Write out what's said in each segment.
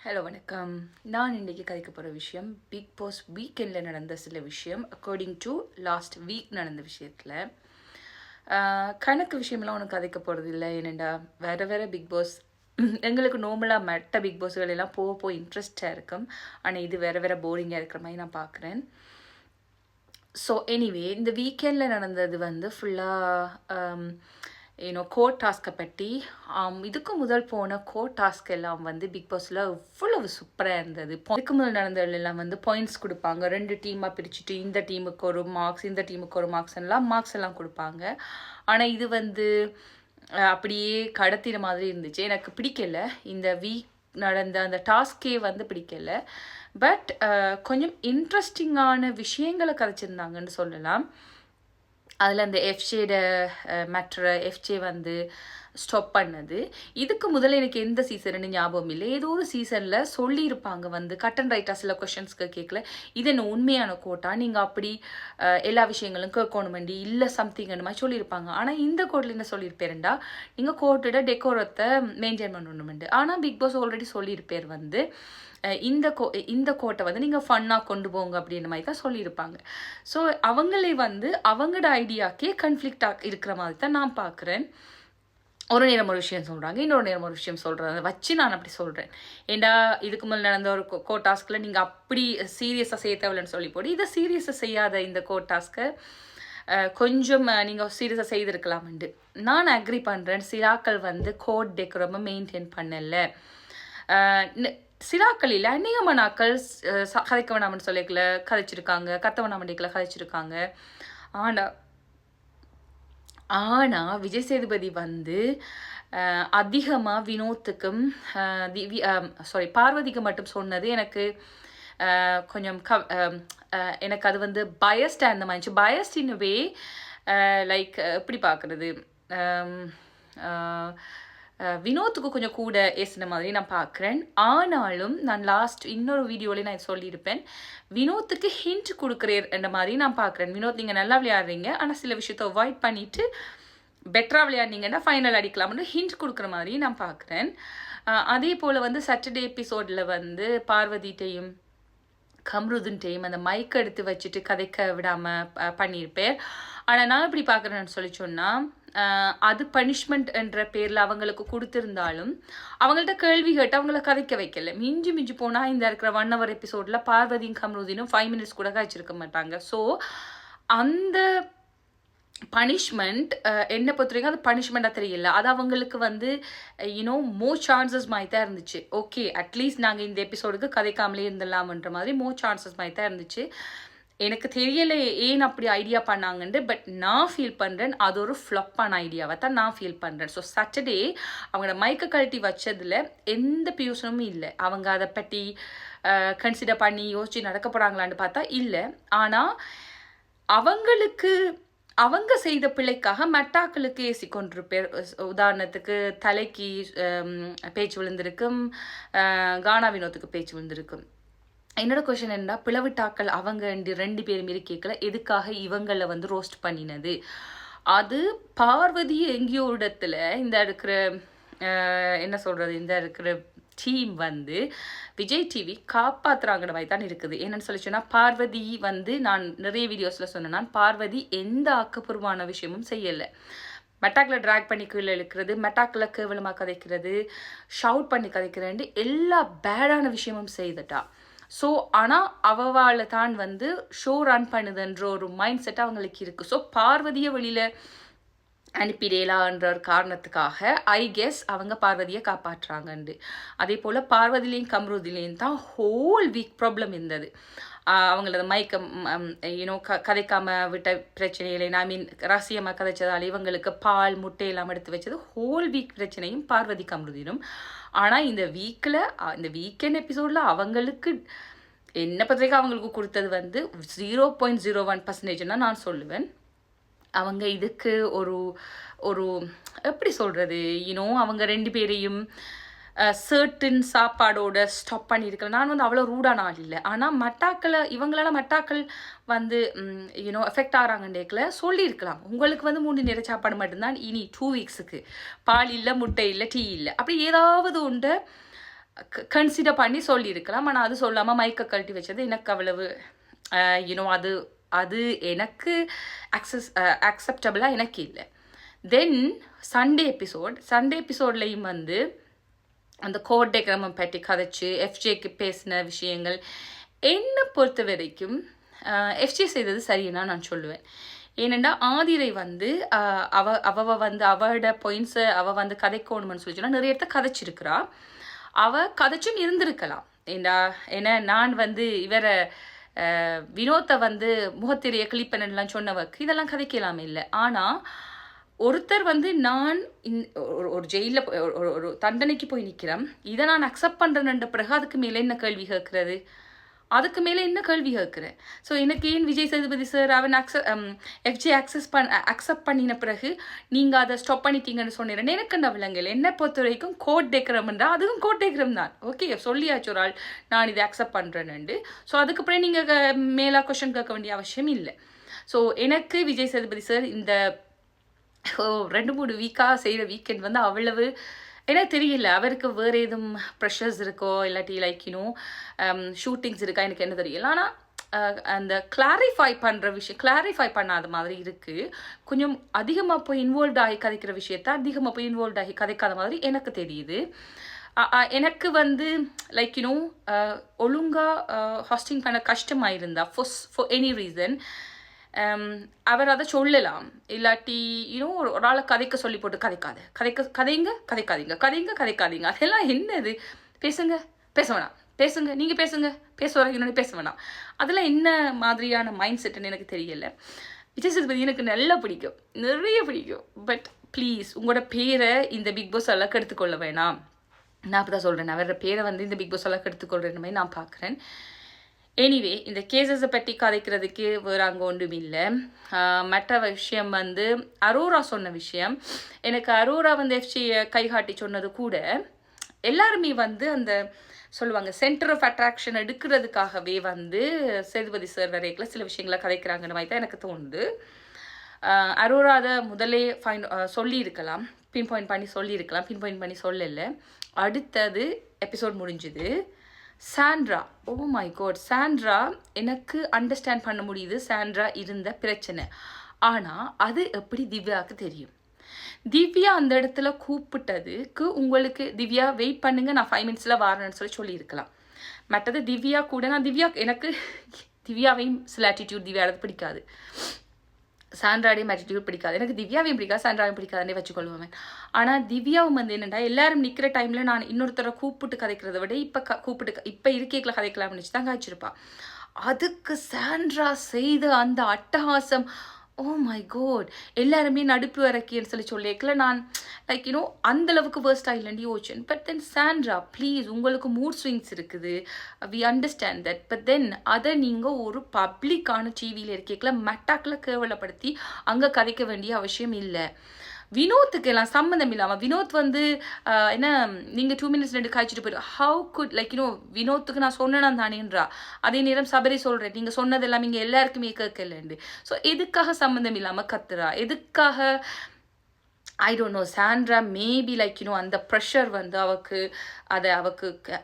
Hello வணக்கம். நான் இன்றைக்கி கதைக்க போகிற விஷயம் பிக் பாஸ் வீக்கெண்டில் நடந்த சில விஷயம் அக்கார்டிங் டு லாஸ்ட் வீக் நடந்த விஷயத்தில் கணக்கு விஷயம்லாம் ஒன்று கதைக்க போகிறது இல்லை. ஏனெண்டா வேறு பிக் பாஸ் எங்களுக்கு நார்மலாக மற்ற பிக் பாஸ்கள் எல்லாம் போக இன்ட்ரெஸ்டாக இருக்கும். ஆனால் இது வேறு போரிங்காக இருக்கிற மாதிரி நான் பார்க்குறேன். ஸோ எனிவே இந்த வீக்கெண்டில் நடந்தது வந்து ஃபுல்லாக கோட் டாஸ்க்கை பற்றி. இதுக்கு முதல் போன கோட் டாஸ்க் எல்லாம் வந்து பிக் பாஸில் இவ்வளவு சூப்பராக இருந்தது. இதுக்கு முதல் நடந்ததெல்லாம் வந்து பாயிண்ட்ஸ் கொடுப்பாங்க, 2 டீமாக பிரிச்சுட்டு இந்த டீமுக்கு ஒரு மார்க்ஸ் இந்த டீமுக்கு ஒரு மார்க்ஸ் எல்லாம் கொடுப்பாங்க. ஆனால் இது வந்து அப்படியே கடத்தின மாதிரி இருந்துச்சு. எனக்கு பிடிக்கல. இந்த வீக் நடந்த அந்த டாஸ்கே வந்து பிடிக்கல. பட் கொஞ்சம் இன்ட்ரெஸ்டிங்கான விஷயங்களை கதைச்சிருந்தாங்கன்னு சொல்லலாம். அதில் அந்த எஃப்ஜேட மேட்ரை எஃப்ஜே வந்து ஸ்டாப் பண்ணது. இதுக்கு முதல்ல எனக்கு எந்த சீசன்னு ஞாபகம் இல்லை. ஏதோ ஒரு சீசனில் சொல்லியிருப்பாங்க வந்து கட் அண்ட் ரைட்டாக சில கொஷின்ஸ்க்கு கேட்கல, இது என்ன உண்மையான கோட்டா, நீங்கள் அப்படி எல்லா விஷயங்களும் கேட்கணுமெண்டி இல்லை சம்திங்னு மாதிரி சொல்லியிருப்பாங்க. ஆனால் இந்த கோட்டில் என்ன சொல்லியிருப்பேருண்டா, நீங்கள் கோட்டோட டெக்கோரத்தை மெயின்டைன் பண்ணணுமெண்டு. ஆனால் பிக் பாஸ் ஆல்ரெடி சொல்லியிருப்பேர் வந்து இந்த கோட்டை வந்து நீங்கள் ஃபன்னாக கொண்டு போங்க அப்படின்ற மாதிரி தான் சொல்லியிருப்பாங்க. ஸோ அவங்களே வந்து அவங்களோட ஐடியாக்கே கன்ஃப்ளிக்டாக இருக்கிற மாதிரி தான் நான் பார்க்குறேன். ஒரு நேரம் ஒரு விஷயம் சொல்கிறாங்க, இன்னொரு நேரம் ஒரு விஷயம் சொல்கிறாங்க வச்சு நான் அப்படி சொல்கிறேன். ஏண்டா இதுக்கு மேலே நடந்த ஒரு டாஸ்கில் நீங்கள் அப்படி சீரியஸாக செய்ய தேவையில்லைன்னு சொல்லி போடு, இதை சீரியஸாக செய்யாத இந்த டாஸ்க்கை கொஞ்சம் நீங்கள் சீரியஸாக செய்திருக்கலாம்ண்டு நான் அக்ரி பண்ணுறேன். சிலாக்கள் வந்து கோட் டெக்கரமாக மெயின்டைன் பண்ணலை. சிலாக்களில் அநேகமான நாட்கள் கதைக்க வேணாமன்னு சொல்லிக்கல கதைச்சிருக்காங்க, கத்த வேணாமண்டிக்கல கதைச்சிருக்காங்க. ஆனால் விஜய் சேதுபதி வந்து அதிகமாக வினோத்துக்கும் பார்வதிக்கு மட்டும் சொன்னது எனக்கு கொஞ்சம் எனக்கு அது வந்து பயஸ்டாக இருந்த மாதிரி. பயஸ்ட் இன் வே லைக் எப்படி பார்க்குறது, வினோத்துக்கு கொஞ்சம் கூட ஏசின மாதிரி நான் பார்க்குறேன். ஆனாலும் நான் இன்னொரு வீடியோவில் நான் சொல்லியிருப்பேன், வினோத்துக்கு ஹிண்ட் கொடுக்குறேன் என்ற மாதிரி நான் பார்க்குறேன். வினோத் நீங்கள் நல்லா விளையாடுறீங்க, ஆனால் சில விஷயத்தை அவாய்ட் பண்ணிவிட்டு பெட்டராக விளையாடுனீங்கன்னா ஃபைனல் அடிக்கலாம்னு ஹிண்ட் கொடுக்குற மாதிரி நான் பார்க்குறேன். அதே போல் வந்து சாட்டர்டே எபிசோடில் வந்து பார்வதிட்டையும் கம்ருதுன்ட்டையும் அந்த மைக் எடுத்து வச்சுட்டு கதைக்க விடாமல் பண்ணியிருப்பேன். ஆனால் நான் எப்படி பார்க்குறேன்னு சொல்லி சொன்னால், அது பனிஷ்மெண்ட் என்ற பேரில் அவங்களுக்கு கொடுத்துருந்தாலும் அவங்கள்ட்ட கேள்வி கேட்டு அவங்கள கதைக்க வைக்கல. மிஞ்சி போனால் இந்த இருக்கிற 1 hour எபிசோடில் பார்வதியும் கம்ருதீனும் 5 minutes கூட கழிச்சிருக்க மாட்டாங்க. ஸோ அந்த பனிஷ்மெண்ட் என்னை பொறுத்த வரைக்கும் அது பனிஷ்மெண்ட்டாக தெரியல. அது அவங்களுக்கு வந்து மோர் சான்சஸ் மாதிரி தான் இருந்துச்சு. ஓகே, அட்லீஸ்ட் நாங்கள் இந்த எபிசோடுக்கு கதைக்காமலே இருந்துடலாம்ன்ற மாதிரி மோர் சான்சஸ் மாதிரி தான் இருந்துச்சு. எனக்கு தெரியலை ஏன் அப்படி ஐடியா பண்ணாங்கன்ட்டு. பட் நான் ஃபீல் பண்ணுறேன் அது ஒரு ஃப்ளாப்பான ஐடியாவை தான் நான் ஃபீல் பண்ணுறேன். ஸோ சாட்டர்டே அவங்களோட மைக்க கழட்டி வச்சதில் எந்த பியூசனும் இல்லை. அவங்க அதை பற்றி கன்சிடர் பண்ணி யோசிச்சு நடக்க போகிறாங்களான்னு பார்த்தா இல்லை. ஆனால் அவங்க செய்த பிள்ளைக்காக மெட்டாக்களுக்கு ஏசி கொண்டிருப்பேர். உதாரணத்துக்கு தலைக்கு பேச்சு விழுந்திருக்கும், கானா வினோத்துக்கு பேச்சு விழுந்திருக்கும். என்னோட கொஷின் என்னன்னா, பிளவிட்டாக்கள் அவங்க 2 பேரும் கேட்கல, எதுக்காக இவங்களை வந்து ரோஸ்ட் பண்ணினது? அது பார்வதி எங்கேயோ இடத்துல இந்த இருக்கிற என்ன சொல்கிறது, இந்த இருக்கிற டீம் வந்து விஜய் டிவி காப்பாற்றுறாங்கிற மாதிரி தான் இருக்குது. என்னென்னு சொல்லி சொன்னால், பார்வதி வந்து நான் நிறைய வீடியோஸில் சொன்னேன்னா, பார்வதி எந்த ஆக்கப்பூர்வமான விஷயமும் செய்யலை. மெட்டாக்கில் ட்ராக் பண்ணி கீழே இழுக்கிறது, மெட்டாக்கில் கேவலமாக கதைக்கிறது, ஷவுட் பண்ணி கதைக்கிறேன்ட்டு எல்லா பேடான விஷயமும் செய்துட்டா. ஸோ ஆனால் அவவால் தான் வந்து ஷோ ரன் பண்ணுதுன்ற ஒரு மைண்ட் செட் அவங்களுக்கு இருக்குது. ஸோ பார்வதியை வெளியில் அனுப்பிடலான்ற ஒரு காரணத்துக்காக ஐ கெஸ் அவங்க பார்வதியை காப்பாற்றுறாங்கண்டு. அதே போல் பார்வதிலையும் கம்ருதிலையும் தான் ஹோல் வீக் ப்ராப்ளம் இருந்தது. அவங்களது மயக்கம் கதைக்காம விட்ட பிரச்சனைகளை, ஐ மீன் ரகசியமாக கதைச்சதால் இவங்களுக்கு பால் முட்டை எல்லாம் எடுத்து வச்சது ஹோல் வீக் பிரச்சனையும் பார்வதி கம்ருதினும். ஆனால் இந்த வீக்கெண்ட் எபிசோடில் அவங்களுக்கு என்ன பத்திரிக்கை அவங்களுக்கு கொடுத்தது வந்து 0.01% நான் சொல்லுவேன். அவங்க இதுக்கு ஒரு எப்படி சொல்கிறது, அவங்க 2 பேரையும் சர்டன் சாப்பாடோட ஸ்டாப் பண்ணியிருக்கலாம். நான் வந்து அவ்வளோ ரூடான ஆள் இல்லை. ஆனால் இவங்களால மெட்டாக்கள் வந்து எஃபெக்ட் ஆகிறாங்கண்டேக்கில் சொல்லியிருக்கலாம், உங்களுக்கு வந்து 3 நேர சாப்பாடு மட்டும்தான் இனி 2 weeksக்கு பால் இல்லை, முட்டை இல்லை, டீ இல்லை, அப்படி ஏதாவது ஒன்று கன்சிடர் பண்ணி சொல்லியிருக்கலாம். ஆனால் அது சொல்லாமல் மைக்கை கழட்டி வச்சது எனக்கு அவ்வளவு யூனோ அது அது எனக்கு அக்செப்டபிளாக எனக்கு இல்லை. தென் சண்டே எபிசோட்லேயும் வந்து அந்த கோட் டயக்ராமம் பற்றி கதைச்சு எஃப்ஜேக்கு பேசின விஷயங்கள் என்னை பொறுத்த வரைக்கும் எஃப்ஜே செய்தது சரின்னா நான் சொல்லுவேன். ஏனெண்டா ஆதிரை வந்து அவ வந்து அவளோட பாயிண்ட்ஸை அவள் வந்து கதைக்கணும்னு சொல்லி சொன்னால் நிறைய இடத்த கதைச்சிருக்கிறா. அவள் கதைச்சும் இருந்திருக்கலாம். ஏன்னா நான் வந்து இவரை வினோத்தை வந்து முகத்திரையை கிளிப்பனெல்லாம் சொன்னவக்கு இதெல்லாம் கதைக்கலாமே இல்லை. ஆனால் ஒருத்தர் வந்து நான் ஒரு ஜெயிலில் ஒரு தண்டனைக்கு போய் நிற்கிறேன், இதை நான் அக்செப்ட் பண்ணுறேன்ன்ற பிறகு அதுக்கு மேலே என்ன கேள்வி கேட்குறது, அதுக்கு மேலே என்ன கேள்வி கேட்குறேன். ஸோ எனக்கு ஏன் விஜய் சேதுபதி சார் அவன் எஃப்ஜே அக்செப்ட் பண்ணின பிறகு நீங்கள் அதை ஸ்டாப் பண்ணிட்டீங்கன்னு சொன்னேன். எனக்கு என்ன விலங்கல் என்னை பொறுத்த வரைக்கும் கோட் டேக்கிறம்ன்றா அதுவும் கோட் டேக்கிறம் தான். ஓகே சொல்லியாச்சு ஒரு ஆள் நான் இதை அக்செப்ட் பண்ணுறேன்னு. ஸோ அதுக்கப்புறம் நீங்கள் மேலே கொஷன் கேட்க வேண்டிய அவசியம் இல்லை. ஸோ எனக்கு விஜய் சேதுபதி சார் இந்த 2-3 வீக்காக செய்கிற வீக்கெண்ட் வந்து அவ்வளவு எனக்கு தெரியல. அவருக்கு வேறு எதுவும் ப்ரெஷர்ஸ் இருக்கோ இல்லாட்டி லைக்கினும் ஷூட்டிங்ஸ் இருக்கா எனக்கு என்ன தெரியல. ஆனால் அந்த கிளாரிஃபை பண்ணாத மாதிரி இருக்குது. கொஞ்சம் அதிகமாக போய் இன்வால்வ் ஆகி கதைக்கிற விஷயத்த அதிகமாக போய் இன்வால்வ் ஆகி கதைக்காத மாதிரி எனக்கு தெரியுது. எனக்கு வந்து லைக்கினும் ஒழுங்காக ஹாஸ்டிங் பண்ண கஷ்டமாக இருந்தால் ஃபார் எனி ரீசன் அவர் அதை சொல்லலாம். இல்லாட்டி இன்னும் ஒரு ஆளை கதைக்க சொல்லி போட்டு கதைக்காதீங்க அதெல்லாம் என்னது, பேச வேணாம் பேசுங்க, நீங்கள் பேச வர இன்னொன்று பேச வேணாம். அதெல்லாம் என்ன மாதிரியான மைண்ட் செட்டுன்னு எனக்கு தெரியலை. விஜய் சேதுபதி எனக்கு நல்லா பிடிக்கும், நிறைய பிடிக்கும். பட் ப்ளீஸ் உங்களோட பேரை இந்த பிக் பாஸ் எல்லாம் கெடுத்துக்கொள்ள வேணாம். நான் அப்போ தான் சொல்கிறேன், அவரோட பேரை வந்து இந்த பிக் பாஸ் எல்லாம் கெடுத்துக்கொள்கிற மாதிரி நான் பார்க்குறேன். எனிவே இந்த கேசஸை பற்றி கதைக்கிறதுக்கு வேறு அங்கே ஒன்றும் இல்லை. மற்ற விஷயம் வந்து அரோரா சொன்ன விஷயம், எனக்கு அரோரா வந்து எஃப்ஜியை கைகாட்டி சொன்னது கூட எல்லாருமே வந்து அந்த சொல்லுவாங்க சென்டர் ஆஃப் அட்ராக்ஷன் எடுக்கிறதுக்காகவே வந்து சேதுபதி சார் வரைக்கும் சில விஷயங்களை கதைக்கிறாங்கன்ற மாதிரி தான் எனக்கு தோணுது. அரோரா அதை முதலே சொல்லியிருக்கலாம், பின் பாயிண்ட் பண்ணி சொல்லலை. அடுத்தது எபிசோட் முடிஞ்சுது. Sandra, oh my God, Sandra எனக்கு அண்டர்ஸ்டாண்ட் பண்ண முடியுது சாண்ட்ரா இருந்த பிரச்சனை. ஆனால் அது எப்படி திவ்யாவுக்கு தெரியும்? திவ்யா அந்த இடத்துல கூப்பிட்டதுக்கு உங்களுக்கு திவ்யா வெயிட் பண்ணுங்க நான் 5 minutes வரேன்னு சொல்லியிருக்கலாம். மற்றது திவ்யா கூட எனக்கு திவ்யாவையும் சில ஆட்டிடியூட் திவ்யாவுக்கு பிடிக்காது, சாண்ட்ராடையும் ஆட்டிடியூட் பிடிக்காது. எனக்கு திவ்யாவையும் பிடிக்காது, சாண்ட்ராவையும் பிடிக்காதுன்னே வச்சுக்கொள்வேன். ஆனால் திவ்யாவும் வந்து என்னென்னா எல்லாரும் நிற்கிற டைமில் நான் இன்னொருத்தரை கூப்பிட்டு கதைக்கிறத விட இப்போ இருக்கைகளை கதைக்கலாம்னு வச்சு தான் காய்ச்சிருப்பாள். அதுக்கு சாண்ட்ரா செய்த அந்த அட்டகாசம், ஓ மை காட், எல்லாருமே நடுப்பு இறக்கின்னு சொல்லியிருக்கல. நான் லைக் அந்தளவுக்கு வேர்ஸ்டாக இல்லைன்னு யோசிச்சேன். பட் தென் சாண்ட்ரா ப்ளீஸ், உங்களுக்கு மூட் ஸ்விங்ஸ் இருக்குது, we understand that. But then அதை நீங்கள் ஒரு பப்ளிக்கான டிவியில் இருக்கல மெட்டாக்கில் கேவலப்படுத்தி அங்கே கதைக்க வேண்டிய அவசியம் இல்லை. வினோத்துக்கு எல்லாம் சம்மந்தம் இல்லாமல் வினோத் வந்து என்ன நீங்கள் 2 minutes 2 காய்ச்சிட்டு போயிடும். ஹவு குட் வினோத்துக்கு நான் சொன்னேன்னா தானேன்றா. அதே நேரம் சபரி சொல்கிறேன் நீங்கள் சொன்னது எல்லாம் இங்கே எல்லாருக்குமே கேட்கலண்டு. ஸோ எதுக்காக சம்மந்தம் இல்லாமல் கத்துறா, எதுக்காக I don't know. Sandra maybe அந்த ப்ரெஷர் வந்து அவக்கு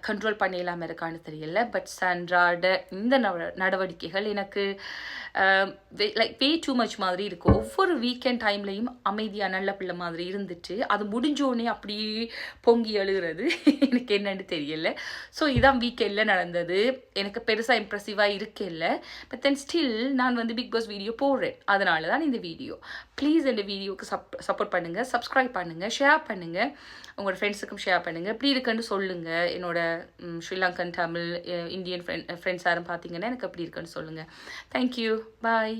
கண்ட்ரோல் பண்ணிடலாமல் இருக்கான்னு தெரியல. பட் சாண்ட்ராட இந்த நடவடிக்கைகள் எனக்கு வே டூ மச் மாதிரி இருக்குது. ஒவ்வொரு வீக்கெண்ட் டைம்லையும் அமைதியாக நல்ல பிள்ளை மாதிரி இருந்துட்டு அது முடிஞ்சோடனே அப்படியே பொங்கி எழுகிறது எனக்கு என்னன்னு தெரியல. ஸோ இதான் வீக்கெண்டில் நடந்தது. எனக்கு பெருசாக இம்ப்ரெசிவாக இருக்கல. பட் தென் ஸ்டில் நான் வந்து பிக் பாஸ் வீடியோ போடுறேன், அதனால தான் இந்த வீடியோ. ப்ளீஸ் இந்த வீடியோவுக்கு சப்போர்ட் பண்ணுங்கள், சப்ஸ்கிரைப் பண்ணுங்கள், ஷேர் பண்ணுங்கள், உங்களோட ஃப்ரெண்ட்ஸுக்கும் ஷேர் பண்ணுங்கள். எப்படி இருக்குன்னு சொல்லுங்கள். என்னோட ஸ்ரீலங்கன் தமிழ் இந்தியன் ஃப்ரெண்ட்ஸ் யாரும் பார்த்தீங்கன்னா எனக்கு எப்படி இருக்குன்னு சொல்லுங்கள். தேங்க்யூ, பாய்.